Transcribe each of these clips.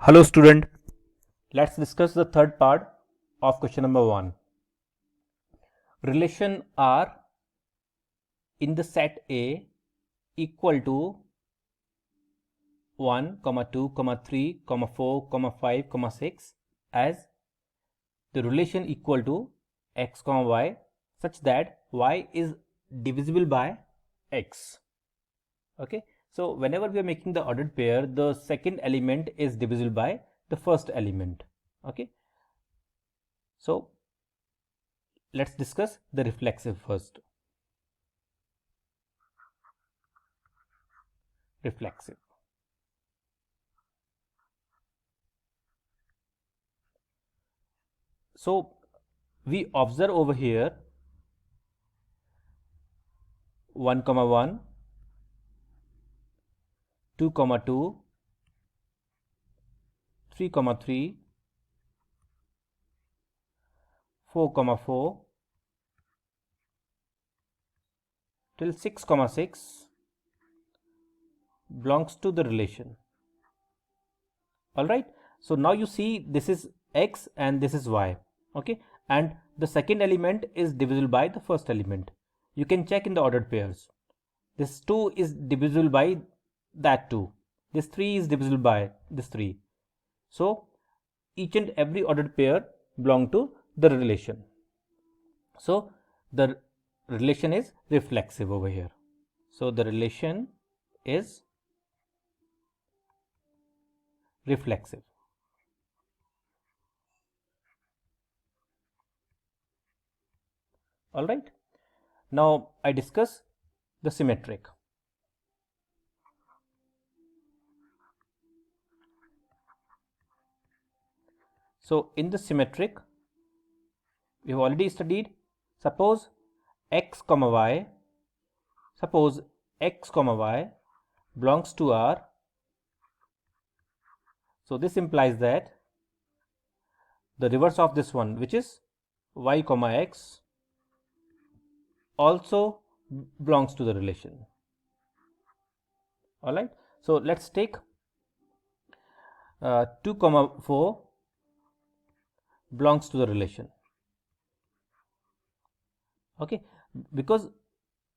Hello student, let's discuss the third part of question number 1. Relation R in the set A equal to 1, 2, 3, 4, 5, 6 as the relation equal to x, y such that y is divisible by x. Okay, so whenever we are making the ordered pair, the second element is divisible by the first element. Okay, so let's discuss the reflexive first. Reflexive. So we observe over here 1, 1, 2, 2, 3, 3, 4, 4 till 6, 6 belongs to the relation. Alright, so now you see this is x and this is y. Okay, and the second element is divisible by the first element. You can check in the ordered pairs. This 2 is divisible by that 2. This 3 is divisible by this 3. So each and every ordered pair belong to the relation. So the relation is reflexive over here. So the relation is reflexive. Alright. Now I discuss the symmetric. So in the symmetric, we have already studied, suppose x, y belongs to R. So this implies that the reverse of this one, which is y, x, also belongs to the relation. Alright, so let's take 2, 4 belongs to the relation. Okay, because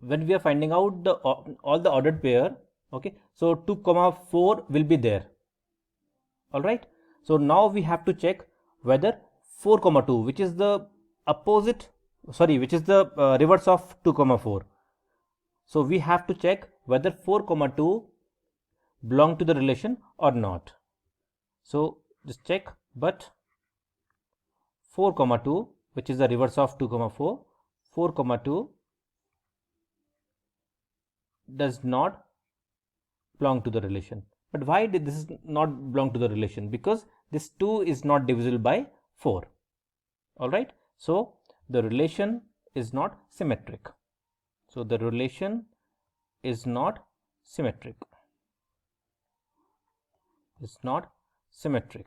when we are finding out the all the ordered pair, okay, so 2, 4 will be there. Alright, so now we have to check whether 4, 2, which is the opposite, sorry, which is the reverse of 2, 4. So we have to check whether 4, 2 belong to the relation or not. So just check, but 4, 2, which is the reverse of 2, 4, 4, 2 does not belong to the relation. But why did this not belong to the relation? Because this 2 is not divisible by 4. Alright, so the relation is not symmetric. So the relation is not symmetric. It's not symmetric.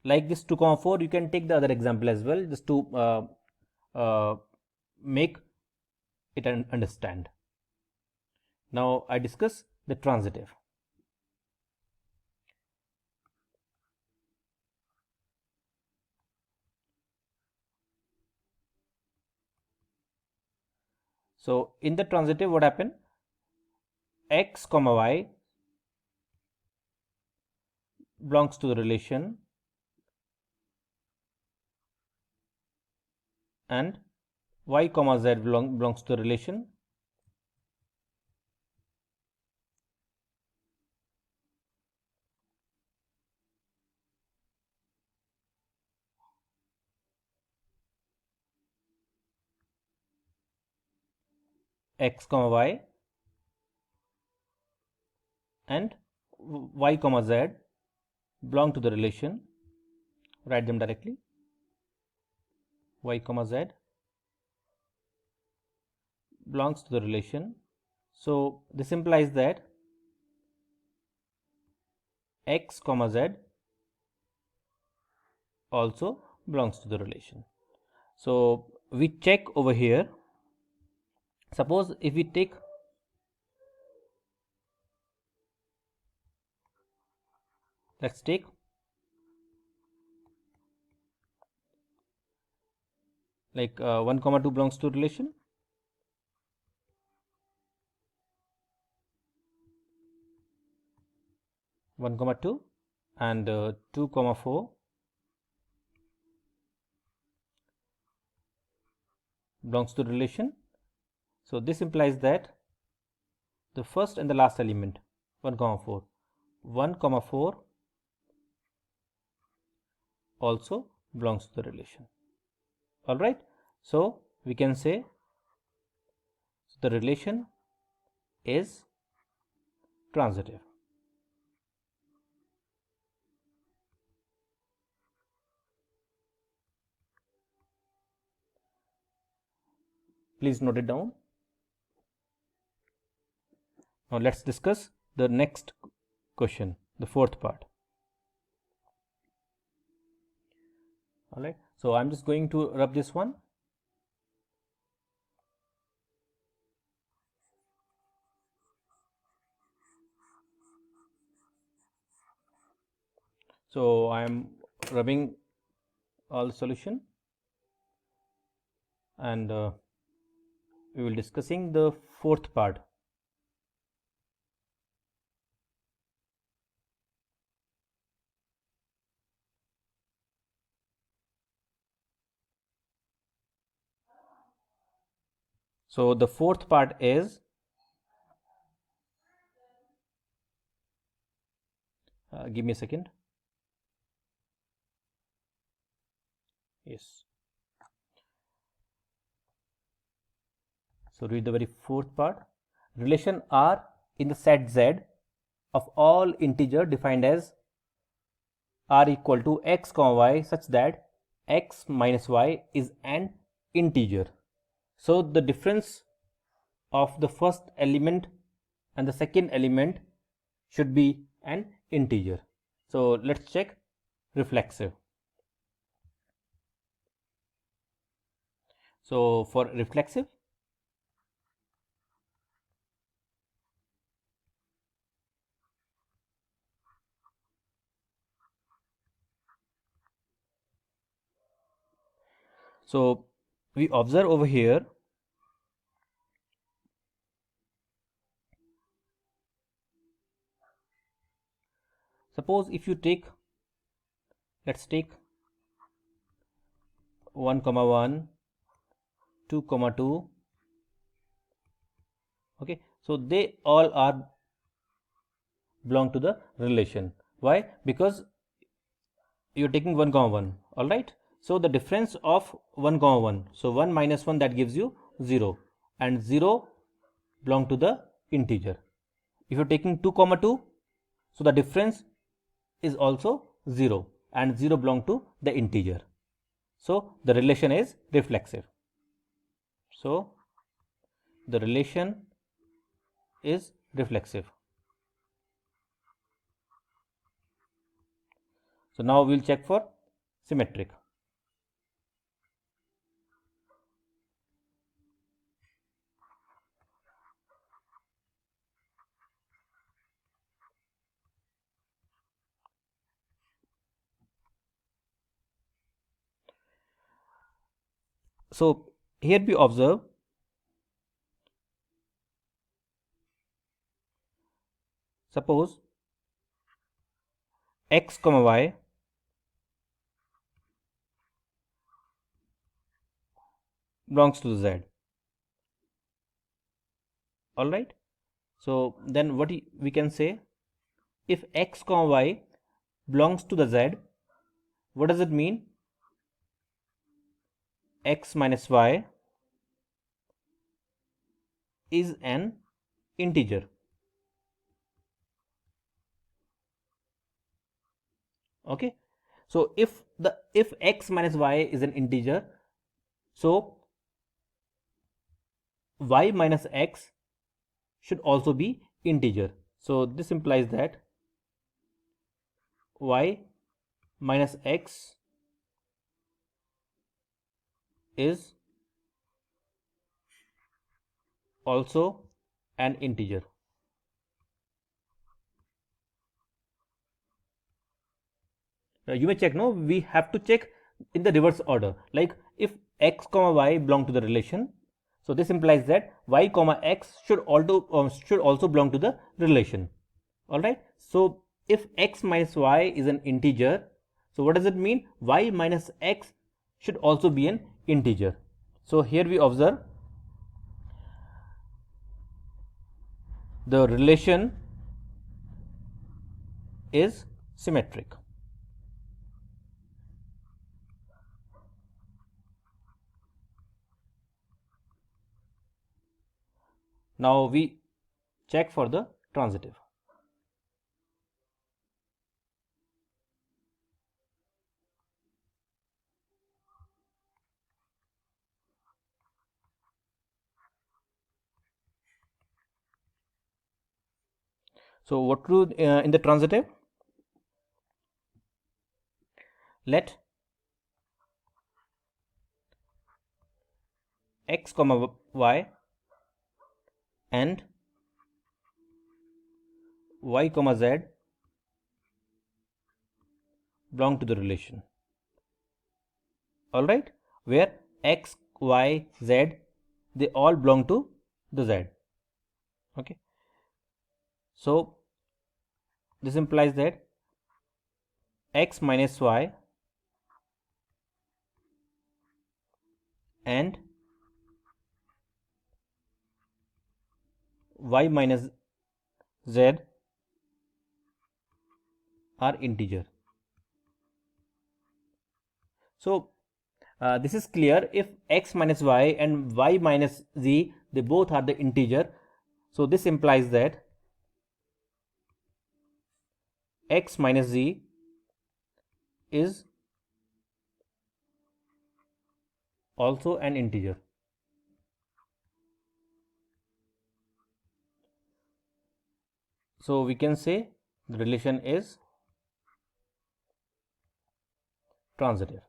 Like this 2, 4, you can take the other example as well, just to make it understand. Now I discuss the transitive. So in the transitive, what happened? X, y belongs to the relation and y, z belongs to the relation. X, y and y, z belong to the relation. Write them directly. Y, z belongs to the relation. So this implies that x, z also belongs to the relation. So we check over here. Suppose if we take Let's take like 1 comma 2 belongs to relation. One comma 2 and 2 comma 4 belongs to relation. So this implies that the first and the last element 1 comma 4 also belongs to the relation. All right, so we can say the relation is transitive. Please note it down. Now let's discuss the next question, the fourth part. All right, so I'm just going to rub this one. So I am rubbing all the solution, and we will discussing the fourth part. So the fourth part is give me a second. Yes. So read the very fourth part. Relation R in the set Z of all integer defined as R equal to x comma y such that x minus y is an integer. So the difference of the first element and the second element should be an integer. So let's check reflexive. So for reflexive, so we observe over here suppose if you take, let's take 1 comma 1, 2 comma 2, okay, so they all are belong to the relation. Why? Because you're taking 1 comma 1, all right, so the difference of 1 comma 1, so 1 minus 1, that gives you 0, and 0 belong to the integer. If you're taking 2 comma 2, so the difference is also 0 and 0 belong to the integer. So the relation is reflexive. So the relation is reflexive. So now we'll check for symmetric. So here we observe suppose x comma y belongs to the z. All right. So then what we can say, if x comma y belongs to the z, what does it mean? X minus y is an integer. Okay, so if x minus y is an integer, so y minus x should also be integer. So this implies that y minus x is also an integer. you may check, no, we have to check in the reverse order. Like if x comma y belong to the relation, so this implies that y comma x should also belong to the relation. All right. So if x minus y is an integer, so what does it mean? Y minus x should also be an integer. So here we observe the relation is symmetric. Now we check for the transitive. So what to do in the transitive? Let x comma y and y comma z belong to the relation. All right, where x, y, z, they all belong to the z. Okay, so this implies that x minus y and y minus z are integer. So this is clear. If x minus y and y minus z, they both are the integer, so this implies that x minus z is also an integer. So we can say the relation is transitive.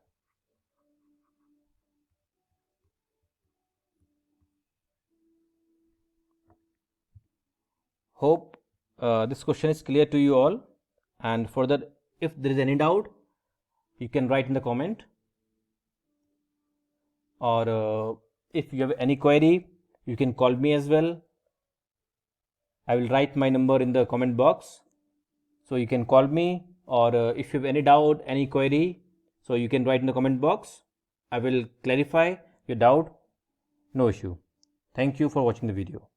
Hope this question is clear to you all, and further if there is any doubt, you can write in the comment, or if you have any query, you can call me as well. I will write my number in the comment box, so you can call me, or if you have any doubt, any query, so you can write in the comment box. I will clarify your doubt, no issue. Thank you for watching the video.